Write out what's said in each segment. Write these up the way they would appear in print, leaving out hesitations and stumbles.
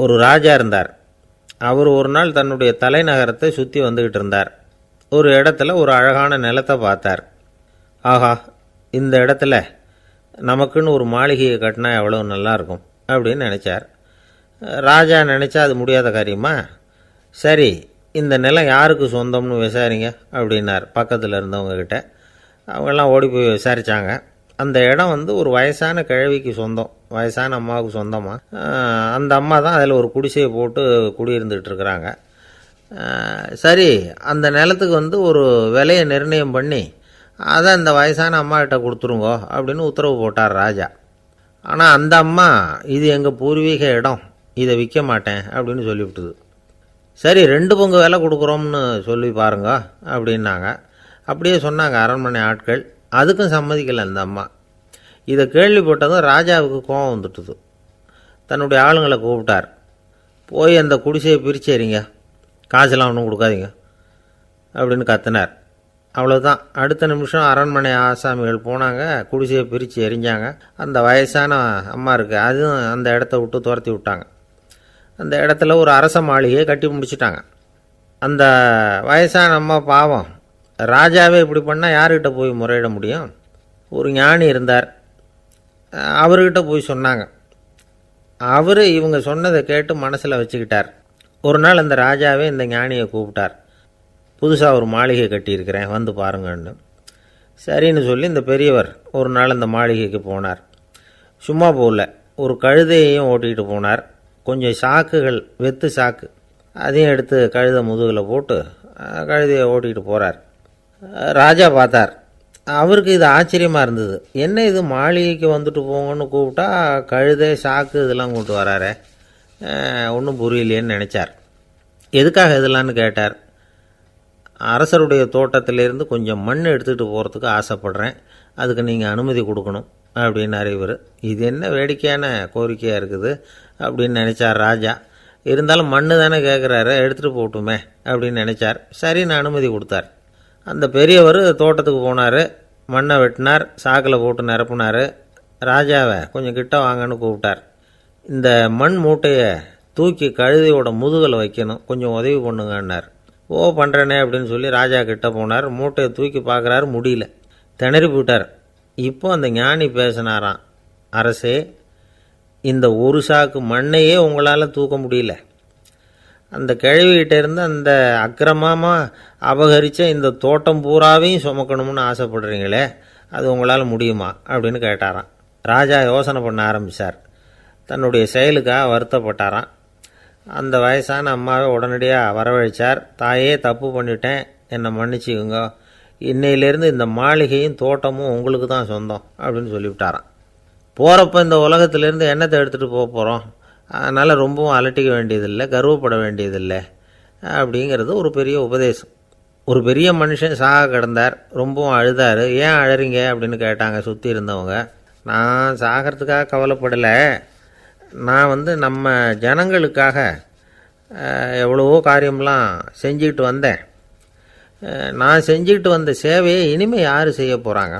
ஒரு ராஜா இருந்தார். அவர் ஒரு நாள் தன்னுடைய தலைநகரத்தை சுற்றி வந்துக்கிட்டு இருந்தார். ஒரு இடத்துல ஒரு அழகான நிலத்தை பார்த்தார். ஆஹா, இந்த இடத்துல நமக்குன்னு ஒரு மாளிகையை கட்டினா எவ்வளோ நல்லாயிருக்கும் அப்படின்னு நினச்சார். ராஜா நினச்சா அது முடியாத காரியமா? சரி, இந்த நிலம் யாருக்கு சொந்தம்னு விசாரிங்க அப்படின்னார் பக்கத்தில் இருந்தவங்கக்கிட்ட. அவங்கெல்லாம் ஓடி போய் விசாரித்தாங்க. அந்த இடம் ஒரு வயசான கிழவிக்கு சொந்தம், வயசான அம்மாவுக்கு சொந்தமாக. அந்த அம்மா தான் அதில் ஒரு குடிசையை போட்டு குடியிருந்துகிட்டு இருக்கிறாங்க. சரி, அந்த நிலத்துக்கு ஒரு விலையை நிர்ணயம் பண்ணி அதை அந்த வயசான அம்மாக்கிட்ட கொடுத்துருங்கோ அப்படின்னு உத்தரவு போட்டார் ராஜா. ஆனால் அந்த அம்மா, இது எங்கள் பூர்வீக இடம், இதை விற்க மாட்டேன் அப்படின்னு சொல்லிவிட்டுது. சரி, 2 பங்கு விலை கொடுக்குறோம்னு சொல்லி பாருங்க அப்படின்னாங்க. அப்படியே சொன்னாங்க அரண்மனை ஆட்கள். அதுக்கும் சம்மதிக்கலை அந்த அம்மா. இதை கேள்விப்பட்டதும் ராஜாவுக்கு கோபம் வந்துட்டுது. தன்னுடைய ஆளுங்களை கூப்பிட்டார். போய் அந்த குடிசையை பிரிச்சேரிங்க, காசெல்லாம் ஒன்றும் கொடுக்காதீங்க அப்படின்னு கத்தினார். அவ்வளோதான். அடுத்த நிமிஷம் அரண்மனை ஆசாமிகள் போனாங்க, குடிசையை பிரித்து எரிஞ்சாங்க. அந்த வயசான அம்மா இருக்குது, அதுவும் அந்த இடத்த விட்டு துரத்தி விட்டாங்க. அந்த இடத்துல ஒரு அரச மாளிகையை கட்டி முடிச்சிட்டாங்க. அந்த வயசான அம்மா பாவம், ராஜாவே இப்படி பண்ணால் யார்கிட்ட போய் முறையிட முடியும்? ஒரு ஞானி இருந்தார், அவர்கிட்ட போய் சொன்னாங்க. அவர் இவங்க சொன்னதை கேட்டு மனசில் வச்சுக்கிட்டார். ஒரு நாள் அந்த ராஜாவே இந்த ஞானியை கூப்பிட்டார். புதுசாக ஒரு மாளிகை கட்டியிருக்கிறேன், வந்து பாருங்கன்னு. சரின்னு சொல்லி இந்த பெரியவர் ஒரு நாள் அந்த மாளிகைக்கு போனார். சும்மா போகல, ஒரு கழுதையையும் ஓட்டிகிட்டு போனார். கொஞ்சம் சாக்குகள், வெத்து சாக்கு, அதையும் எடுத்து கழுதை முதுகில் போட்டு கழுதையை ஓட்டிகிட்டு போகிறார். ராஜா பார்த்தார். அவருக்கு இது ஆச்சரியமாக இருந்தது. என்ன இது, மாளிகைக்கு வந்துட்டு போங்கன்னு கூப்பிட்டா கழுதை சாக்கு இதெல்லாம் கொண்டு வராரே, ஒன்றும் புரியலையேன்னு நினச்சார். எதுக்காக இதெல்லாம்னு கேட்டார். அரசருடைய தோட்டத்திலேருந்து கொஞ்சம் மண் எடுத்துகிட்டு போகிறதுக்கு ஆசைப்படுறேன், அதுக்கு நீங்கள் அனுமதி கொடுக்கணும் அப்படின்னாரு இவர். இது என்ன வேடிக்கையான கோரிக்கையாக இருக்குது அப்படின்னு நினச்சார் ராஜா. இருந்தாலும் மண்ணு தானே கேட்குறாரு, எடுத்துகிட்டு போகட்டுமே அப்படின்னு நினச்சார். சரின்னு அனுமதி கொடுத்தார். அந்த பெரியவர் தோட்டத்துக்கு போனார், மண்ணை வெட்டினார், சாக்கில் போட்டு நிரப்புனார். ராஜாவை கொஞ்சம் கிட்ட வாங்கன்னு கூப்பிட்டார். இந்த மண் மூட்டையை தூக்கி கழுதையோட முதுகில் வைக்கணும், கொஞ்சம் உதவி பண்ணுங்கன்னார். ஓ, பண்ணுறேனே அப்படின்னு சொல்லி ராஜா கிட்ட போனார். மூட்டையை தூக்கி பார்க்குறாரு, முடியல, திணறி போயிட்டார். இப்போ அந்த ஞானி பேசினாராம். அரசே, இந்த ஒரு சாக்கு மண்ணையே உங்களால் தூக்க முடியல, அந்த கிழவிகிட்ட இருந்து அந்த அக்கிரமமாக அபகரித்த இந்த தோட்டம் பூராவையும் சுமக்கணும்னு ஆசைப்படுறீங்களே, அது உங்களால் முடியுமா அப்படின்னு கேட்டாராம். ராஜா யோசனை பண்ண ஆரம்பித்தார். தன்னுடைய செயலுக்காக வருத்தப்பட்டாராம். அந்த வயசான அம்மாவை உடனடியாக வரவழைச்சார். தாயே, தப்பு பண்ணிட்டேன், என்னை மன்னிச்சுக்குங்க, இன்னையிலேருந்து இந்த மாளிகையும் தோட்டமும் உங்களுக்கு தான் சொந்தம் அப்படின்னு சொல்லிவிட்டாராம். போகிறப்ப இந்த உலகத்திலேருந்து என்னத்தை எடுத்துகிட்டு போக போகிறோம், அதனால் ரொம்பவும் அலட்டிக்க வேண்டியதில்லை, கர்வப்பட வேண்டியதில்லை அப்படிங்கிறது ஒரு பெரிய உபதேசம். ஒரு பெரிய மனுஷன் சாக கிடந்தார், ரொம்பவும் அழுதார். ஏன் அழறீங்க அப்படின்னு கேட்டாங்க சுற்றி இருந்தவங்க. நான் சாகிறதுக்காக கவலைப்படலை, நான் நம்ம ஜனங்களுக்காக எவ்வளவோ காரியம்லாம் செஞ்சுக்கிட்டு வந்தேன். நான் செஞ்சுக்கிட்டு வந்த சேவையை இனிமேல் யார் செய்ய போகிறாங்க,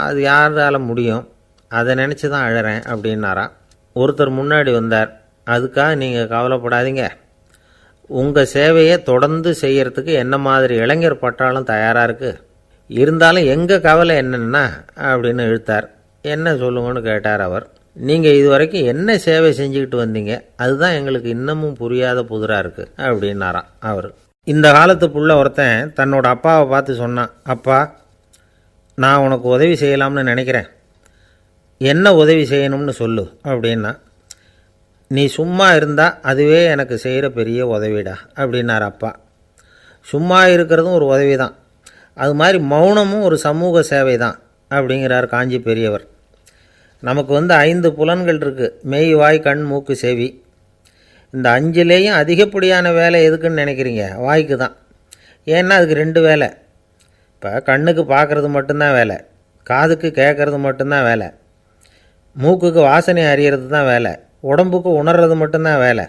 அது யாரால் முடியும், அதை நினச்சி தான் அழறேன் அப்படின்னாராம். ஒருத்தர் முன்னாடி வந்தார். அதுக்காக நீங்கள் கவலைப்படாதீங்க, உங்கள் சேவையை தொடர்ந்து செய்கிறதுக்கு என்ன மாதிரி இளைஞர் பட்டாலும் தயாராக இருக்குது, இருந்தாலும் எங்கள் கவலை என்னென்னா அப்படின்னு இழுத்தார். என்ன சொல்லுங்கன்னு கேட்டார் அவர். நீங்கள் இது வரைக்கும் என்ன சேவை செஞ்சுக்கிட்டு வந்தீங்க, அதுதான் எங்களுக்கு இன்னமும் புரியாத புதிராக இருக்குது அப்படின்னாராம் அவர். இந்த காலத்து புள்ள ஒருத்தன் தன்னோட அப்பாவை பார்த்து சொன்னான், அப்பா, நான் உனக்கு உதவி செய்யலாம்னு நினைக்கிறேன், என்ன உதவி செய்யணும்னு சொல்லு அப்படின்னா. நீ சும்மா இருந்தால் அதுவே எனக்கு செய்கிற பெரிய உதவிடா அப்படின்னார் அப்பா. சும்மா இருக்கிறதும் ஒரு உதவி தான், அது மாதிரி மௌனமும் ஒரு சமூக சேவை தான் அப்படிங்கிறார் காஞ்சி பெரியவர். நமக்கு 5 புலன்கள் இருக்குது, மெய், வாய், கண், மூக்கு, செவி. இந்த 5லேயும் அதிகப்படியான வேலை எதுக்குன்னு நினைக்கிறீங்க? வாய்க்கு தான். ஏன்னா அதுக்கு 2 வேலை. இப்போ கண்ணுக்கு பார்க்குறது மட்டும்தான் வேலை, காதுக்கு கேட்குறது மட்டும்தான் வேலை, மூக்குக்கு வாசனை அறியறது தான் வேலை, உடம்புக்கு உணர்றது மட்டும்தான் வேலை.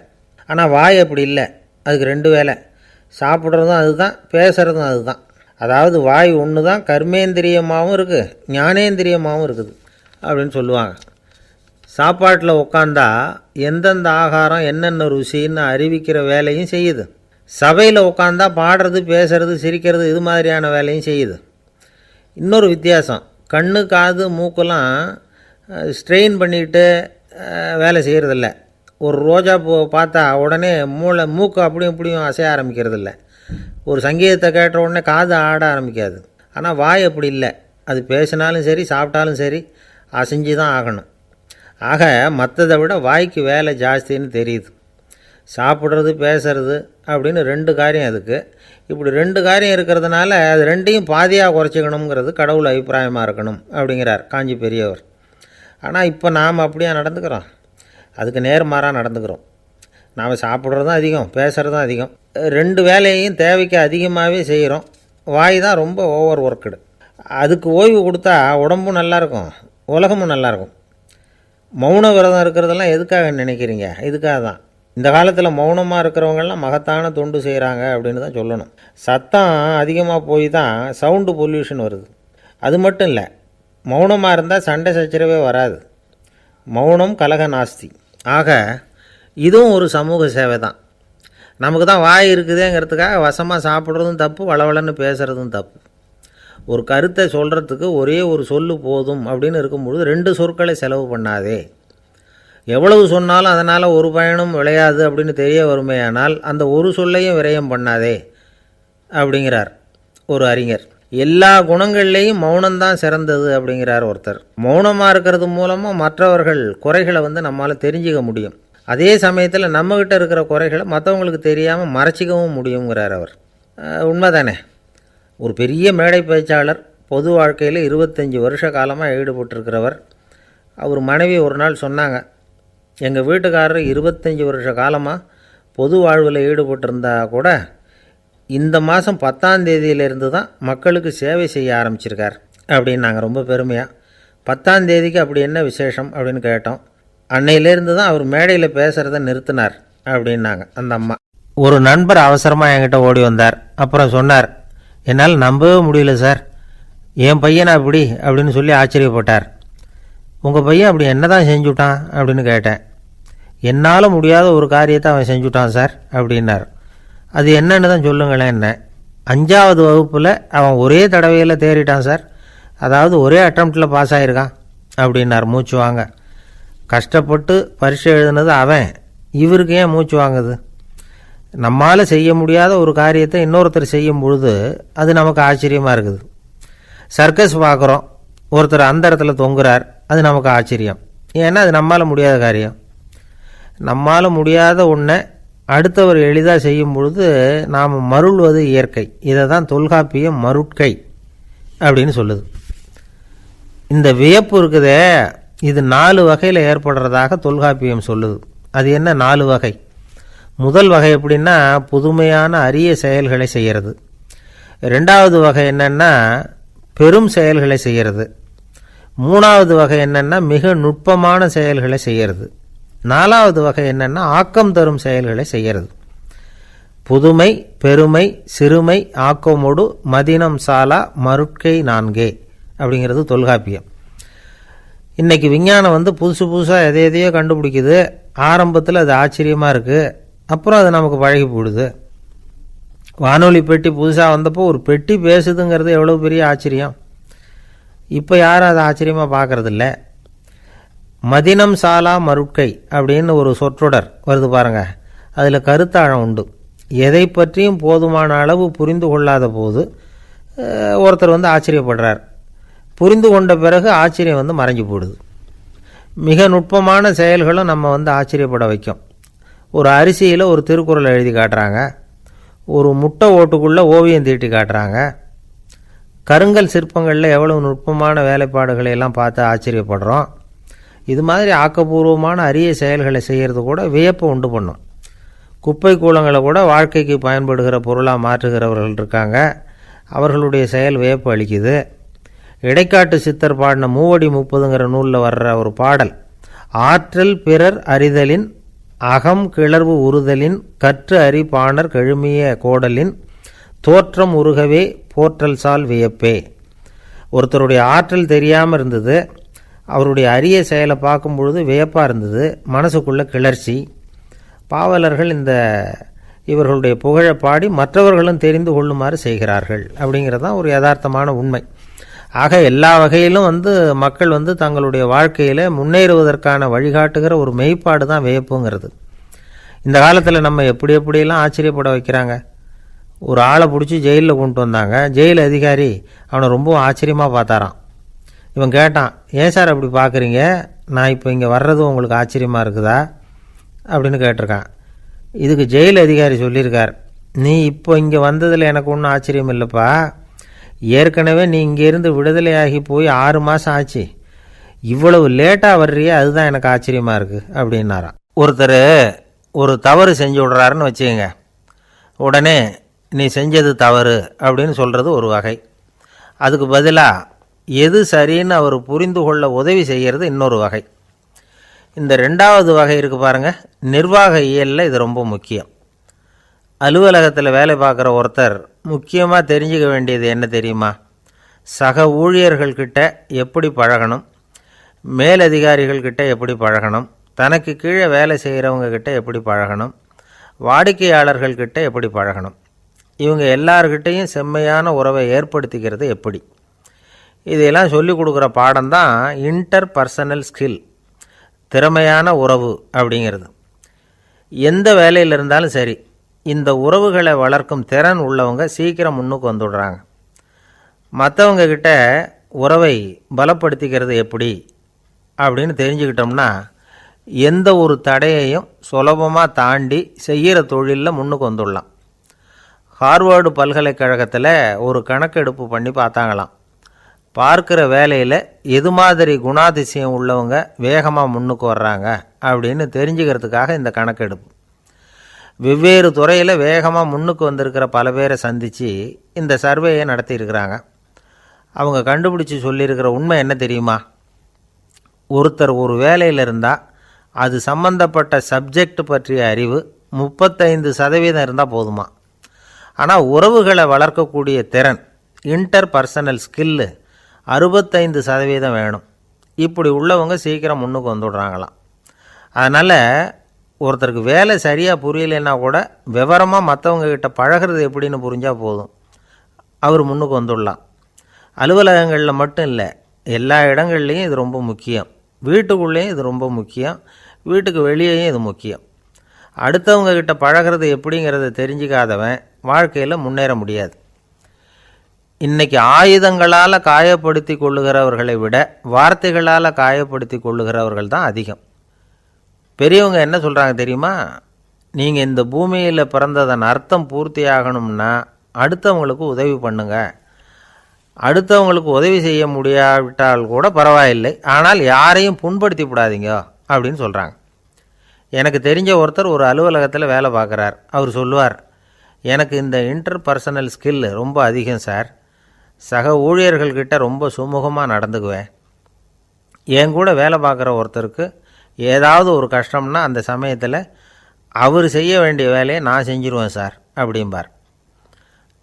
ஆனால் வாய் அப்படி இல்லை, அதுக்கு 2 வேலை, சாப்பிட்றதும் அதுதான், பேசுகிறதும் அதுதான். அதாவது வாய் ஒன்று தான் கர்மேந்திரியமாகவும் இருக்குது, ஞானேந்திரியமாகவும் இருக்குது அப்படின்னு சொல்லுவாங்க. சாப்பாட்டில் உட்காந்தா எந்தெந்த ஆகாரம் என்னென்ன ருசின்னு அறிவிக்கிற வேலையும் செய்யுது. சபையில் உட்காந்தா பாடுறது, பேசுறது, சிரிக்கிறது இது மாதிரியான வேலையும் செய்யுது. இன்னொரு வித்தியாசம், கண்ணு, காது, மூக்கெல்லாம் ஸ்ட்ரெயின் பண்ணிக்கிட்டு வேலை செய்கிறதில்ல. ஒரு ரோஜா பூ பார்த்தா உடனே மூக்கு அப்படியும் இப்படியும் அசைய ஆரம்பிக்கிறதில்ல. ஒரு சங்கீதத்தை கேட்ட உடனே காது ஆட ஆரம்பிக்காது. ஆனால் வாய் அப்படி இல்லை. அது பேசினாலும் சரி, சாப்பிட்டாலும் சரி, அசைஞ்சு தான் ஆகணும். ஆக மற்றதை விட வாய்க்கு வேலை ஜாஸ்தின்னு தெரியுது. சாப்பிட்றது, பேசுறது அப்படின்னு 2 காரியம் அதுக்கு. இப்படி 2 காரியம் இருக்கிறதுனால அது 2ஐயும் பாதியாக குறைச்சிக்கணுங்கிறது கடவுள் அபிப்பிராயமாக இருக்கணும் அப்படிங்கிறார் காஞ்சி பெரியவர். ஆனால் இப்போ நாம் அப்படியா நடந்துக்கிறோம்? அதுக்கு நேர்மாறாக நடந்துக்கிறோம். நாம் சாப்பிட்றதும் அதிகம், பேசுகிறதும் அதிகம். 2 வேலையையும் தேவைக்கு அதிகமாகவே செய்கிறோம். வாய் தான் ரொம்ப ஓவர் ஒர்க்குடு. அதுக்கு ஓய்வு கொடுத்தா உடம்பும் நல்லாயிருக்கும், உலகமும் நல்லாயிருக்கும். மௌன விரதம் இருக்கிறதெல்லாம் எதுக்காக நினைக்கிறீங்க? இதுக்காக தான். இந்த காலத்தில் மௌனமாக இருக்கிறவங்கெல்லாம் மகத்தான தொண்டு செய்கிறாங்க அப்படின்னு தான் சொல்லணும். சத்தம் அதிகமாக போய் தான் சவுண்டு பொல்யூஷன் வருது. அது மட்டும் இல்லை, மௌனமாக இருந்தால் சண்டை சச்சரவே வராது. மௌனம் கலக நாஸ்தி. ஆக இதுவும் ஒரு சமூக சேவை தான். நமக்கு தான் வாய் இருக்குதேங்கிறதுக்காக வசமாக சாப்பிட்றதும் தப்பு, வளவளன்னு பேசுகிறதும் தப்பு. ஒரு கருத்தை சொல்கிறதுக்கு ஒரே ஒரு சொல்லு போதும் அப்படின்னு இருக்கும்பொழுது 2 சொற்களை செலவு பண்ணாதே. எவ்வளவு சொன்னாலும் அதனால் ஒரு பயனும் விளையாது அப்படின்னு தெரிய வருமேயானால் அந்த ஒரு சொல்லையும் விரயம் பண்ணாதே அப்படிங்கிறார் ஒரு அறிஞர். எல்லா குணங்கள்லேயும் மௌனம்தான் சிறந்தது அப்படிங்கிறார் ஒருத்தர். மௌனமாக இருக்கிறது மூலமாக மற்றவர்கள் குறைகளை நம்மால் தெரிஞ்சிக்க முடியும். அதே சமயத்தில் நம்மக்கிட்ட இருக்கிற குறைகளை மற்றவங்களுக்கு தெரியாமல் மறைச்சிக்கவும் முடியுங்கிறார் அவர். உண்மைதானே? ஒரு பெரிய மேடை பேச்சாளர், பொது வாழ்க்கையில் 25 வருஷ காலமாக ஈடுபட்டிருக்கிறவர். அவர் மனைவி ஒரு நாள் சொன்னாங்க, எங்கள் வீட்டுக்காரர் 25 வருஷ காலமாக பொது வாழ்வில் ஈடுபட்டிருந்தா கூட இந்த மாதம் 10ஆம் தேதியிலேருந்து தான் மக்களுக்கு சேவை செய்ய ஆரம்பிச்சிருக்கார் அப்படின்னு நாங்கள் ரொம்ப பெருமையாக. 10ஆம் தேதிக்கு அப்படி என்ன விசேஷம் அப்படின்னு கேட்டோம். அன்னையிலேருந்து தான் அவர் மேடையில் பேசுகிறத நிறுத்தினார் அப்படின்னாங்க அந்த அம்மா. ஒரு நண்பர் அவசரமாக என்கிட்ட ஓடி வந்தார். அப்புறம் சொன்னார், என்னால் நம்பவே முடியல சார், என் பையனை அப்படி அப்படின்னு சொல்லி ஆச்சரியப்பட்டார். உங்கள் பையன் அப்படி என்ன தான் செஞ்சுட்டான் அப்படின்னு கேட்டேன். என்னால் முடியாத ஒரு காரியத்தை அவன் செஞ்சுட்டான் சார் அப்படின்னார். அது என்னன்னு தான் சொல்லுங்களேன். என்ன 5ஆவது வகுப்பில் அவன் ஒரே தடவையில் தேறிட்டான் சார், அதாவது ஒரே அட்டம்ப்டில் பாஸ் ஆகிருக்கான் அப்படின்னார் மூச்சு வாங்க. கஷ்டப்பட்டு பரீட்சை எழுதுனது அவன், இவருக்கு ஏன் மூச்சு வாங்குது? நம்மால் செய்ய முடியாத ஒரு காரியத்தை இன்னொருத்தர் செய்யும் பொழுது அது நமக்கு ஆச்சரியமாக இருக்குது. சர்க்கஸ் பார்க்குறோம், ஒருத்தர் அந்த இடத்துல தொங்குறார், அது நமக்கு ஆச்சரியம். ஏன்னா அது நம்மால் முடியாத காரியம். நம்மால் முடியாத ஒன்றை அடுத்தவர் எளிதாக செய்யும் பொழுது நாம் மருள்வது இயற்கை. இதை தான் தொல்காப்பியம் மருட்கை அப்படின்னு சொல்லுது. இந்த வியப்பு இருக்குதே, இது 4 வகையில் ஏற்படுறதாக தொல்காப்பியம் சொல்லுது. அது என்ன 4 வகை? முதல் வகை எப்படின்னா புதுமையான அரிய செயல்களை செய்கிறது. 2வது வகை என்னென்னா பெரும் செயல்களை செய்கிறது. 3வது வகை என்னென்னா மிக நுட்பமான செயல்களை செய்கிறது. 4வது வகை என்னென்னா ஆக்கம் தரும் செயல்களை செய்கிறது. புதுமை, பெருமை, சிறுமை, ஆக்கமோடு மதினம் சாலா மருட்கை 4 அப்படிங்கிறது தொல்காப்பியம். இன்றைக்கி விஞ்ஞானம் புதுசு புதுசாக எதையோ கண்டுபிடிக்குது. ஆரம்பத்தில் அது ஆச்சரியமாக இருக்குது, அப்புறம் அது நமக்கு பழகி போடுது. வானொலி பெட்டி புதுசாக வந்தப்போ ஒரு பெட்டி பேசுதுங்கிறது எவ்வளோ பெரிய ஆச்சரியம். இப்போ யாரும் அதை ஆச்சரியமாக பார்க்குறதில்ல. மதினம் சாலா மருட்கை அப்படின்னு ஒரு சொற்றொடர் வருது பாருங்க, அதில் கருத்தாழம் உண்டு. எதை பற்றியும் போதுமான அளவு புரிந்து கொள்ளாத போது ஒருத்தர் ஆச்சரியப்படுறார். புரிந்து கொண்ட பிறகு ஆச்சரியம் மறைஞ்சு போடுது. மிக நுட்பமான செயல்களும் நம்ம ஆச்சரியப்பட வைக்கும். ஒரு அரிசியில் ஒரு திருக்குறள் எழுதி காட்டுறாங்க, ஒரு முட்டை ஓட்டுக்குள்ளே ஓவியம் தீட்டி காட்டுறாங்க. கருங்கல் சிற்பங்களில் எவ்வளவு நுட்பமான வேலைப்பாடுகளை எல்லாம் பார்த்து ஆச்சரியப்படுறோம். இது மாதிரி ஆக்கப்பூர்வமான அரிய செயல்களை செய்கிறது கூட வியப்பை உண்டு பண்ணும். குப்பை கூலங்களை கூட வாழ்க்கைக்கு பயன்படுகிற பொருளாக மாற்றுகிறவர்கள் இருக்காங்க. அவர்களுடைய செயல் வியப்பு அளிக்குது. இடைக்காட்டு சித்தர் பாடின 30 நூலில் வர்ற ஒரு பாடல், ஆற்றல் பிறர் அறிதலின் அகம் கிளர்வு உறுதலின் கற்று அறி பாணர் கழுமிய கோடலின் தோற்றம் உருகவே போற்றல் சால் வியப்பே. ஒருத்தருடைய ஆற்றல் தெரியாமல் இருந்தது, அவருடைய அரிய செயலை பார்க்கும் பொழுது வியப்பாக இருந்தது, மனசுக்குள்ள கிளர்ச்சி. பாவலர்கள் இவர்களுடைய புகழை பாடி மற்றவர்களும் தெரிந்து கொள்ளுமாறு செய்கிறார்கள் அப்படிங்கிறது தான் ஒரு யதார்த்தமான உண்மை. ஆக எல்லா வகையிலும் மக்கள் தங்களுடைய வாழ்க்கையில் முன்னேறுவதற்கான வழிகாட்டுகிற ஒரு மெய்ப்பாடு தான் வியப்புங்கிறது. இந்த காலத்தில் நம்ம எப்படியெல்லாம் ஆச்சரியப்பட வைக்கிறாங்க. ஒரு ஆளை பிடிச்சி ஜெயிலில் கொண்டு வந்தாங்க. ஜெயில் அதிகாரி அவனை ரொம்ப ஆச்சரியமாக பார்த்தாரான். இவன் கேட்டான், ஏன் சார் அப்படி பார்க்குறீங்க, நான் இப்போ இங்கே வர்றது உங்களுக்கு ஆச்சரியமாக இருக்குதா அப்படின்னு கேட்டிருக்கான். இதுக்கு ஜெயில் அதிகாரி சொல்லியிருக்கார், நீ இப்போ இங்கே வந்ததில் எனக்கு ஒன்றும் ஆச்சரியம் இல்லைப்பா, ஏற்கனவே நீ இங்கேருந்து விடுதலையாகி போய் 6 மாதம் ஆச்சு, இவ்வளவு லேட்டாக வர்றியே அதுதான் எனக்கு ஆச்சரியமாக இருக்குது அப்படின்னாராம். ஒருத்தர் ஒரு தவறு செஞ்சு விடுறாருன்னு வச்சுக்கோங்க, உடனே நீ செஞ்சது தவறு அப்படின்னு சொல்கிறது ஒரு வகை. அதுக்கு பதிலாக எது சரின்னு அவர் புரிந்து கொள்ள உதவி செய்கிறது இன்னொரு வகை. இந்த 2வது வகை இருக்குது பாருங்கள், நிர்வாக இயலில் இது ரொம்ப முக்கியம். அலுவலகத்தில் வேலை பார்க்குற ஒருத்தர் முக்கியமாக தெரிஞ்சுக்க வேண்டியது என்ன தெரியுமா? சக ஊழியர்கள்கிட்ட எப்படி பழகணும், மேலதிகாரிகள்கிட்ட எப்படி பழகணும், தனக்கு கீழே வேலை செய்கிறவங்கக்கிட்ட எப்படி பழகணும், வாடிக்கையாளர்கள்கிட்ட எப்படி பழகணும், இவங்க எல்லார்கிட்டையும் செம்மையான உறவை ஏற்படுத்திக்கிறது எப்படி, இதையெல்லாம் சொல்லிக் கொடுக்குற பாடம் தான் இன்டர் பர்சனல் ஸ்கில், திறமையான உறவு அப்படிங்கிறது. எந்த வேலையில் இருந்தாலும் சரி, இந்த உறவுகளை வளர்க்கும் திறன் உள்ளவங்க சீக்கிரம் முன்னுக்கு வந்துடுறாங்க. மற்றவங்க கிட்ட உறவை பலப்படுத்திக்கிறது எப்படி அப்படின்னு தெரிஞ்சுக்கிட்டோம்னா எந்த ஒரு தடையையும் சுலபமாக தாண்டி செய்கிற தொழிலில் முன்னுக்கு வந்துடலாம். ஹார்வர்டு பல்கலைக்கழகத்தில் ஒரு கணக்கெடுப்பு பண்ணி பார்த்தாங்களாம். பார்க்குற வேலையில் எது மாதிரி குணாதிசயம் உள்ளவங்க வேகமாக முன்னுக்கு வர்றாங்க அப்படின்னு தெரிஞ்சுக்கிறதுக்காக இந்த கணக்கெடுப்பு. வெவ்வேறு துறையில் வேகமாக முன்னுக்கு வந்திருக்கிற பல பேரை சந்தித்து இந்த சர்வேயை நடத்தியிருக்கிறாங்க. அவங்க கண்டுபிடிச்சி சொல்லியிருக்கிற உண்மை என்ன தெரியுமா? ஒருத்தர் ஒரு வேலையில் இருந்தால் அது சம்பந்தப்பட்ட சப்ஜெக்ட் பற்றிய அறிவு 35% இருந்தால் போதுமா. ஆனால் உறவுகளை வளர்க்கக்கூடிய திறன், இன்டர் பர்சனல் ஸ்கில்லு 65% வேணும். இப்படி உள்ளவங்க சீக்கிரம் முன்னுக்கு வந்துடுறாங்களாம். அதனால் ஒருத்தருக்கு வேலை சரியாக புரியலைன்னா கூட விவரமாக மற்றவங்கக்கிட்ட பழகிறது எப்படின்னு புரிஞ்சால் போதும், அவர் முன்னுக்கு வந்துடலாம். அலுவலகங்களில் மட்டும் இல்லை, எல்லா இடங்கள்லேயும் இது ரொம்ப முக்கியம். வீட்டுக்குள்ளேயும் இது ரொம்ப முக்கியம், வீட்டுக்கு வெளியேயும் இது முக்கியம். அடுத்தவங்கக்கிட்ட பழகிறது எப்படிங்கிறத தெரிஞ்சிக்காதவன் வாழ்க்கையில் முன்னேற முடியாது. இன்றைக்கி ஆயுதங்களால் காயப்படுத்தி கொள்ளுகிறவர்களை விட வார்த்தைகளால் காயப்படுத்தி கொள்ளுகிறவர்கள் தான் அதிகம். பெரியவங்க என்ன சொல்கிறாங்க தெரியுமா? நீங்கள் இந்த பூமியில் பிறந்ததன் அர்த்தம் பூர்த்தி ஆகணும்னா அடுத்தவங்களுக்கு உதவி பண்ணுங்க. அடுத்தவங்களுக்கு உதவி செய்ய முடியாவிட்டால் கூட பரவாயில்லை, ஆனால் யாரையும் புண்படுத்தி விடாதீங்க அப்படின்னு சொல்கிறாங்க. எனக்கு தெரிஞ்ச ஒருத்தர் ஒரு அலுவலகத்தில் வேலை பார்க்குறார். அவர் சொல்லுவார், எனக்கு இந்த இன்டர் பர்சனல் ஸ்கில் ரொம்ப அதிகம் சார், சக ஊழியர்கள்கிட்ட ரொம்ப சுமூகமாக நடந்துக்குவேன். என் கூட வேலை பார்க்குற ஒருத்தருக்கு ஏதாவது ஒரு கஷ்டம்னா அந்த சமயத்தில் அவர் செய்ய வேண்டிய வேலையை நான் செஞ்சுருவேன் சார் அப்படிம்பார்.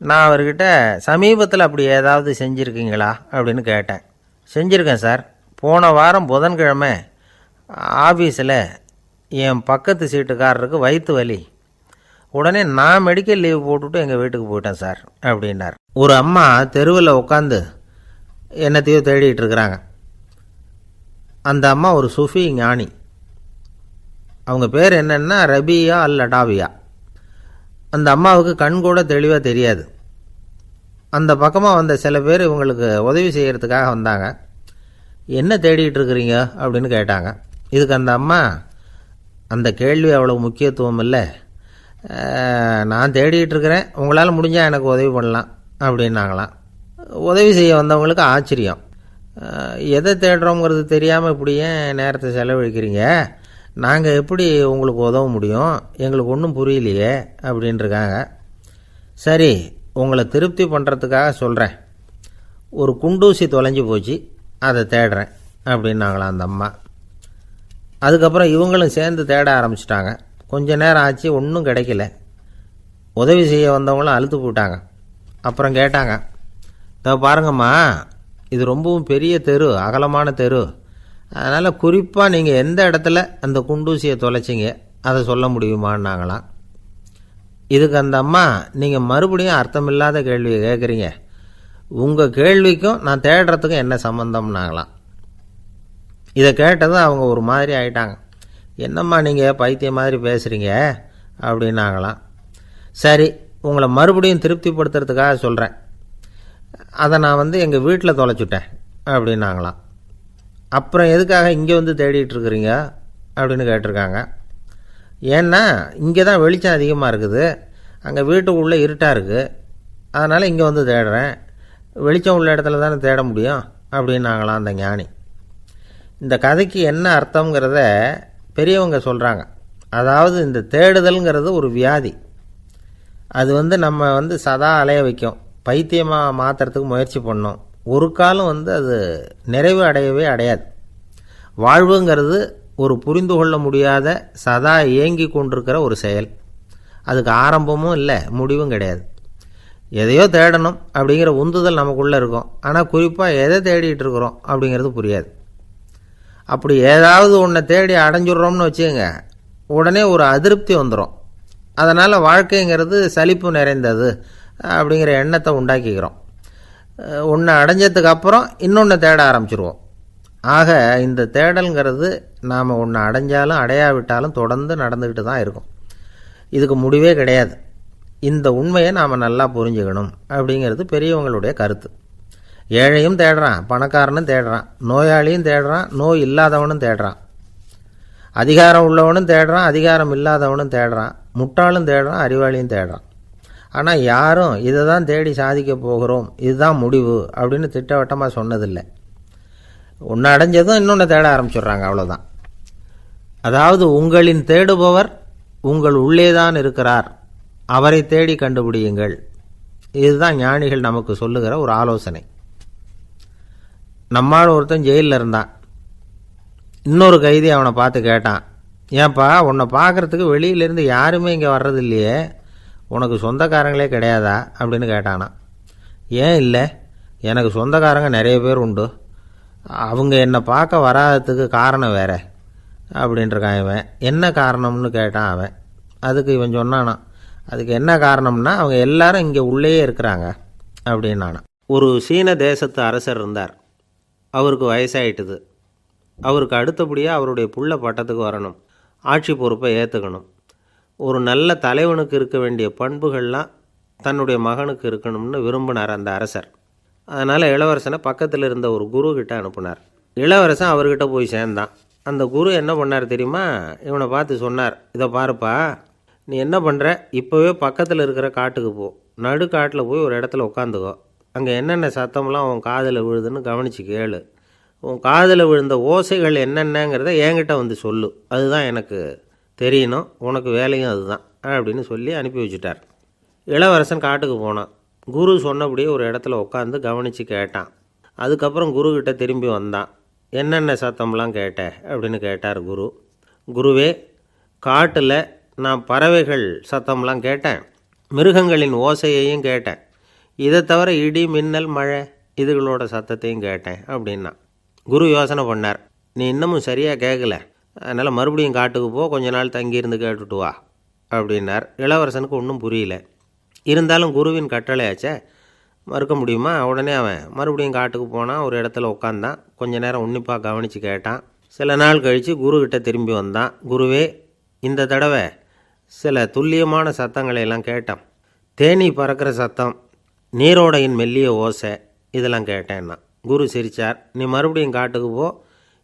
நான் அவர்கிட்ட சமீபத்தில் அப்படி ஏதாவது செஞ்சுருக்கீங்களா அப்படின்னு கேட்டேன். செஞ்சுருக்கேன் சார். போன வாரம் புதன்கிழமை ஆஃபீஸில் என் பக்கத்து சீட்டுக்காரருக்கு வயிற்று வலி, உடனே நான் மெடிக்கல் லீவ் போட்டுவிட்டு எங்கள் வீட்டுக்கு போயிட்டேன் சார் அப்படின்னார். ஒரு அம்மா தெருவில் உட்காந்து என்னத்தையோ தேடிட்டு இருக்கிறாங்க. அந்த அம்மா ஒரு சூஃபி ஞானி. அவங்க பேர் என்னென்னா ரபியா அல் அடாவியா. அந்த அம்மாவுக்கு கண் கூட தெளிவாக தெரியாது. அந்த பக்கமாக வந்த சில பேர் இவங்களுக்கு உதவி செய்கிறதுக்காக வந்தாங்க. என்ன தேடிட்டு இருக்கிறீங்க அப்படின்னு கேட்டாங்க. இதுக்கு அந்த அம்மா, அந்த கேள்வி அவ்வளோ முக்கியத்துவம் இல்லை, நான் தேடிட்டு இருக்கிறேன், உங்களால் முடிஞ்சால் எனக்கு உதவி பண்ணலாம் அப்படின்னாங்களாம். உதவி செய்ய வந்தவங்களுக்கு ஆச்சரியம். எதை தேடுறோங்கிறது தெரியாமல் இப்படி ஏன் நேரத்தை செலவழிக்கிறீங்க, நாங்கள் எப்படி உங்களுக்கு உதவ முடியும், எங்களுக்கு ஒன்றும் புரியலையே அப்படின்ட்டுருக்காங்க. சரி, உங்களை திருப்தி பண்ணுறதுக்காக சொல்கிறேன், ஒரு குண்டூசி தொலைஞ்சி போச்சு, அதை தேடுறேன் அப்படின்னாங்களாம் அந்த அம்மா. அதுக்கப்புறம் இவங்களும் சேர்ந்து தேட ஆரம்பிச்சிட்டாங்க. கொஞ்ச நேரம் ஆச்சு, ஒன்றும் கிடைக்கல. உதவி செய்ய வந்தவங்களும் அழுத்து போட்டாங்க. அப்புறம் கேட்டாங்க, பாருங்கம்மா, இது ரொம்பவும் பெரிய தெரு, அகலமான தெரு, அதனால் குறிப்பாக நீங்கள் எந்த இடத்துல அந்த குண்டூசியை தொலைச்சிங்க அதை சொல்ல முடியுமான்னாங்களாம். இதுக்கு அந்த அம்மா, நீங்கள் மறுபடியும் அர்த்தமில்லாத கேள்வியை கேட்குறீங்க, உங்கள் கேள்விக்கும் நான் தேடுறதுக்கும் என்ன சம்மந்தம்னாங்களாம். இதை கேட்டதும் அவங்க ஒரு மாதிரி ஆயிட்டாங்க. என்னம்மா நீங்கள் பைத்தியம் மாதிரி பேசுகிறீங்க அப்படின்னாங்களாம். சரி, உங்களை மறுபடியும் திருப்திப்படுத்துறதுக்காக சொல்கிறேன், அதை நான் எங்கள் வீட்டில் தொலைச்சுட்டேன் அப்படின்னாங்களாம். அப்புறம் எதுக்காக இங்கே வந்து தேடிட்டு இருக்கிறீங்க அப்படின்னு கேட்டிருக்காங்க. ஏன்னா இங்கே தான் வெளிச்சம் அதிகமாக இருக்குது, அங்கே வீட்டுக்குள்ளே இருட்டாக இருக்குது, அதனால் இங்கே வந்து தேடுறேன், வெளிச்சம் உள்ள இடத்துல தானே தேட முடியும் அப்படின்னாங்களாம் அந்த ஞானி. இந்த கதைக்கு என்ன அர்த்தங்கிறத பெரியவங்க சொல்கிறாங்க. அதாவது இந்த தேடுதல்ங்கிறது ஒரு வியாதி. அது நம்ம சதா அலைய வைக்கும், பைத்தியமாக மாற்றுறதுக்கு முயற்சி பண்ணோம். ஒரு காலம் அது நிறைவு அடையவே அடையாது. வாழ்வுங்கிறது ஒரு புரிந்து கொள்ள முடியாத சதா ஏங்கி கொண்டிருக்கிற ஒரு செயல். அதுக்கு ஆரம்பமும் இல்லை, முடிவும் கிடையாது. எதையோ தேடணும் அப்படிங்கிற உந்துதல் நமக்குள்ளே இருக்கும், ஆனால் குறிப்பாக எதை தேடிட்டு இருக்கிறோம் அப்படிங்கிறது புரியாது. அப்படி ஏதாவது ஒன்றை தேடி அடைஞ்சிடுறோம்னு வச்சுக்கோங்க, உடனே ஒரு அதிருப்தி வந்துடும். அதனால் வாழ்க்கைங்கிறது சலிப்பு நிறைந்தது அப்படிங்கிற எண்ணத்தை உண்டாக்கிக்கிறோம். ஒன்று அடைஞ்சதுக்கு அப்புறம் இன்னொன்று தேட ஆரம்பிச்சிருவோம். ஆக இந்த தேடல்ங்கிறது நாம் ஒன்று அடைஞ்சாலும் அடையாவிட்டாலும் தொடர்ந்து நடந்துக்கிட்டு தான் இருக்கும். இதுக்கு முடிவே கிடையாது. இந்த உண்மையை நாம் நல்லா புரிஞ்சுக்கணும் அப்படிங்கிறது பெரியவங்களுடைய கருத்து. ஏழையும் தேடுறான், பணக்காரனும் தேடுறான், நோயாளியும் தேடுறான், நோய் இல்லாதவனும் தேடுறான், அதிகாரம் உள்ளவனும் தேடுறான், அதிகாரம் இல்லாதவனும் தேடுறான், முட்டாளும் தேடுறான், அறிவாளியும் தேடுறான். ஆனால் யாரும் இதை தான் தேடி சாதிக்க போகிறோம், இதுதான் முடிவு அப்படின்னு திட்டவட்டமாக சொன்னதில்லை. ஒன்று அடைஞ்சதும் இன்னொன்று தேட ஆரம்பிச்சிடுறாங்க, அவ்வளோதான். அதாவது உங்களின் தேடுபவர் உங்கள் உள்ளேதான் இருக்கிறார், அவரை தேடி கண்டுபிடியுங்கள். இதுதான் ஞானிகள் நமக்கு சொல்லுகிற ஒரு ஆலோசனை. நம்மால் ஒருத்தன் ஜெயிலில் இருந்தான். இன்னொரு கைதி அவனை பார்த்து கேட்டான், ஏன்பா உன்னை பார்க்குறதுக்கு வெளியிலேருந்து யாருமே இங்கே வர்றது இல்லையே, உனக்கு சொந்தக்காரங்களே கிடையாதா அப்படின்னு கேட்டானா. ஏன் இல்லை, எனக்கு சொந்தக்காரங்க நிறைய பேர் உண்டு, அவங்க என்னை பார்க்க வராததுக்கு காரணம் வேற அப்படின்ட்டுருக்கான் இவன். என்ன காரணம்னு கேட்டான் அவன். அதுக்கு இவன் சொன்னானா, அதுக்கு என்ன காரணம்னா அவங்க எல்லாரும் இங்கே உள்ளேயே இருக்கிறாங்க அப்படின்னானா. ஒரு சீன தேசத்து அரசர் இருந்தார். அவருக்கு வயசாயிட்டுது. அவருக்கு அடுத்தபடியாக அவருடைய புள்ள பட்டத்துக்கு வரணும், ஆட்சி பொறுப்பை ஏற்றுக்கணும். ஒரு நல்ல தலைவனுக்கு இருக்க வேண்டிய பண்புகள்லாம் தன்னுடைய மகனுக்கு இருக்கணும்னு விரும்பினார் அந்த அரசர். அதனால் இளவரசனை பக்கத்தில் இருந்த ஒரு குரு கிட்ட அனுப்புனார். இளவரசன் அவர்கிட்ட போய் சேர்ந்தான். அந்த குரு என்ன பண்ணார் தெரியுமா, இவனை பார்த்து சொன்னார், இதை பாருப்பா, நீ என்ன பண்ணுற, இப்போவே பக்கத்தில் இருக்கிற காட்டுக்கு போ, நடு காட்டில் போய் ஒரு இடத்துல உட்காந்துக்கோ, அங்கே என்னென்ன சத்தம்லாம் உன் காதில் விழுதுன்னு கவனித்து கேளு, உன் காதில் விழுந்த ஓசைகள் என்னென்னங்கிறத என்கிட்ட வந்து சொல்லு, அதுதான் எனக்கு தெரியணும், உனக்கு வேலையும் அதுதான் அப்படின்னு சொல்லி அனுப்பி வச்சுட்டார். இளவரசன் காட்டுக்கு போனான். குரு சொன்னபடியே ஒரு இடத்துல உட்காந்து கவனித்து கேட்டான். அதுக்கப்புறம் குருக்கிட்ட திரும்பி வந்தான். என்னென்ன சத்தம்லாம் கேட்ட அப்படின்னு கேட்டார் குரு. குருவே, காட்டில் நான் பறவைகள் சத்தம்லாம் கேட்டேன், மிருகங்களின் ஓசையையும் கேட்டேன், இதை தவிர இடி மின்னல் மழை இதுகளோட சத்தத்தையும் கேட்டேன் அப்படின்னா. குரு யோசனை பண்ணார், நீ இன்னமும் சரியாக கேட்கல, அதனால் மறுபடியும் காட்டுக்கு போ, கொஞ்ச நாள் தங்கியிருந்து கேட்டுட்டு வா அப்படின்னார். இளவரசனுக்கு ஒன்றும் புரியல. இருந்தாலும் குருவின் கட்டளையாச்சே, மறுக்க முடியுமா? உடனே அவன் மறுபடியும் காட்டுக்கு போனான். ஒரு இடத்துல உட்காந்தான். கொஞ்ச நேரம் உன்னிப்பாக கவனித்து கேட்டான். சில நாள் கழித்து குருக்கிட்ட திரும்பி வந்தான். குருவே, இந்த தடவை சில துல்லியமான சத்தங்களையெல்லாம் கேட்டான். தேனீ பறக்கிற சத்தம், நீரோடையின் மெல்லிய ஓசை, இதெல்லாம் கேட்டேன்னா. குரு சிரித்தார். நீ மறுபடியும் காட்டுக்கு போ,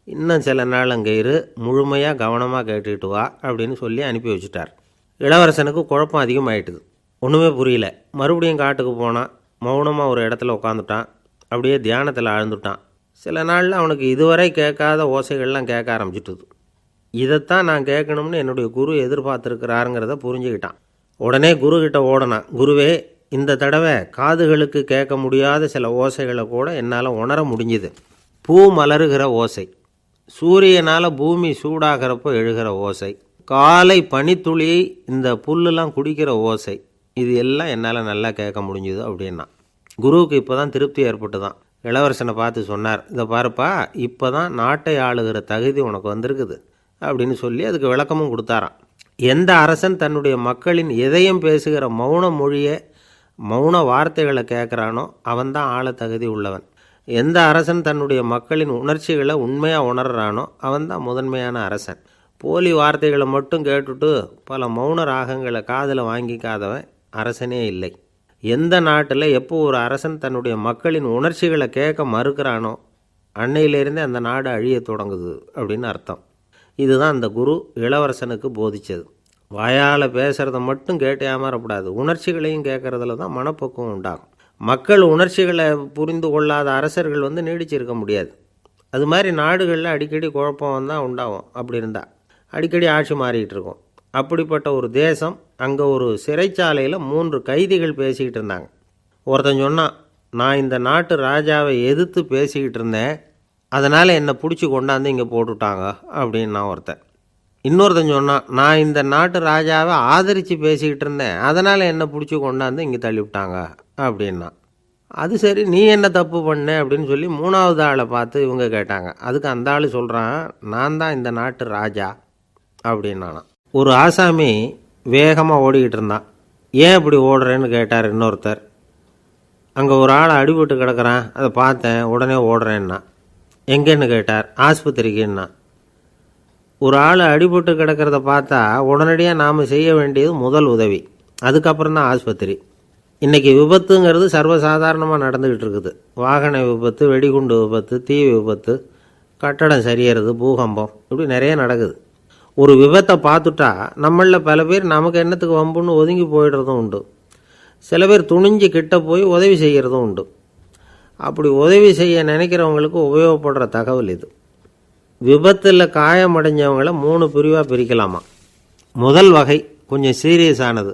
இன்னும் சில நாள் அங்கே இரு, முழுமையாக கவனமாக கேட்டுக்கிட்டு வா அப்படின்னு சொல்லி அனுப்பி வச்சுட்டார். இளவரசனுக்கு குழப்பம் அதிகமாயிட்டுது. ஒன்றுமே புரியல. மறுபடியும் காட்டுக்கு போனான். மௌனமாக ஒரு இடத்துல உட்காந்துட்டான். அப்படியே தியானத்தில் ஆழ்ந்துட்டான். சில நாளில் அவனுக்கு இதுவரை கேட்காத ஓசைகள்லாம் கேட்க ஆரம்பிச்சிட்டுது. இதைத்தான் நான் கேட்கணும்னு என்னுடைய குரு எதிர்பார்த்துருக்கிறாருங்கிறத புரிஞ்சுக்கிட்டான். உடனே குருக்கிட்ட ஓடனான். குருவே, இந்த தடவை காதுகளுக்கு கேட்க முடியாத சில ஓசைகளை கூட என்னால் உணர முடிஞ்சுது. பூ மலருகிற ஓசை, சூரியனால் பூமி சூடாகிறப்போ எழுகிற ஓசை, காலை பனித்துளி இந்த புல்லுலாம் குடிக்கிற ஓசை, இது எல்லாம் என்னால் நல்லா கேட்க முடிஞ்சுது அப்படின்னா. குருவுக்கு இப்போ தான் திருப்தி ஏற்பட்டு தான். இளவரசனை பார்த்து சொன்னார், இதை பாருப்பா, இப்போ தான் நாட்டை ஆளுகிற தகுதி உனக்கு வந்திருக்குது அப்படின்னு சொல்லி அதுக்கு விளக்கமும் கொடுத்தாராம். எந்த அரசன் தன்னுடைய மக்களின் இதயம் பேசுகிற மௌன மொழியை, மௌன வார்த்தைகளை கேட்குறானோ அவன்தான் ஆள தகுதி உள்ளவன். எந்த அரசன் தன்னுடைய மக்களின் உணர்ச்சிகளை உண்மையாக உணர்றானோ அவன்தான் முதன்மையான அரசன். போலி வார்த்தைகளை மட்டும் கேட்டுட்டு பல மௌன ராகங்களை காதில் வாங்கிக்காதவன் அரசனே இல்லை. எந்த நாட்டில் எப்போ ஒரு அரசன் தன்னுடைய மக்களின் உணர்ச்சிகளை கேட்க மறுக்கிறானோ அன்னையிலேருந்தே அந்த நாடு அழிய தொடங்குது அப்படின்னு அர்த்தம். இதுதான் அந்த குரு இளவரசனுக்கு போதித்தது. வாயால் பேசுகிறத மட்டும் கேட்டு ஏமாறக்கூடாது, உணர்ச்சிகளையும் கேட்குறதுல தான் மனப்பக்குவம் உண்டாகும். மக்கள் உணர்ச்சிகளை புரிந்து கொள்ளாத அரசர்கள் நீடிச்சிருக்க முடியாது. அது மாதிரி நாடுகளில் அடிக்கடி குழப்பம் தான் உண்டாகும். அப்படி இருந்தால் அடிக்கடி ஆட்சி மாறிக்கிட்டு இருக்கும். அப்படிப்பட்ட ஒரு தேசம், அங்கே ஒரு சிறைச்சாலையில் 3 கைதிகள் பேசிக்கிட்டு இருந்தாங்க. ஒருத்தன் சொன்னான், நான் இந்த நாட்டு ராஜாவை எதிர்த்து பேசிக்கிட்டு இருந்தேன், அதனால் என்னை பிடிச்சி கொண்டாந்து இங்கே போட்டுவிட்டாங்க அப்படின்னா ஒருத்தன். இன்னொருத்தன் சொன்னான், நான் இந்த நாட்டு ராஜாவை ஆதரித்து பேசிக்கிட்டு இருந்தேன், அதனால் என்னை பிடிச்சி கொண்டாந்து இங்கே தள்ளிவிட்டாங்க அப்படின்னா. அது சரி, நீ என்ன தப்பு பண்ண அப்படின்னு சொல்லி 3வது ஆளை பார்த்து இவங்க கேட்டாங்க. அதுக்கு அந்த ஆள் சொல்கிறான், நான் தான் இந்த நாட்டு ராஜா அப்படின்னானா. ஒரு ஆசாமி வேகமாக ஓடிக்கிட்டு இருந்தான். ஏன் இப்படி ஓடுறேன்னு கேட்டார் இன்னொருத்தர். அங்கே ஒரு ஆள் அடிபட்டு கிடக்கிறான், அதை பார்த்தேன், உடனே ஓடுறேன்னா. எங்கேன்னு கேட்டார். ஆஸ்பத்திரிக்குன்னா. ஒரு ஆள் அடிபட்டு கிடக்கிறத பார்த்தா உடனடியாக நாம் செய்ய வேண்டியது முதல் உதவி, அதுக்கப்புறம் தான் ஆஸ்பத்திரி. இன்றைக்கி விபத்துங்கிறது சர்வசாதாரணமாக நடந்துக்கிட்டு இருக்குது. வாகன விபத்து, வெடிகுண்டு விபத்து, தீ விபத்து, கட்டடம் சரியறது, பூகம்பம், இப்படி நிறைய நடக்குது. ஒரு விபத்தை பார்த்துட்டா நம்மளில் பல பேர் நமக்கு என்னத்துக்கு வம்புன்னு ஒதுங்கி போயிடுறதும் உண்டு. சில பேர் துணிஞ்சு கிட்ட போய் உதவி செய்கிறதும் உண்டு. அப்படி உதவி செய்ய நினைக்கிறவங்களுக்கு உபயோகப்படுற தகவல் இது. விபத்தில் காயமடைஞ்சவங்களை 3 பிரிவாக பிரிக்கலாமா. முதல் வகை கொஞ்சம் சீரியஸானது,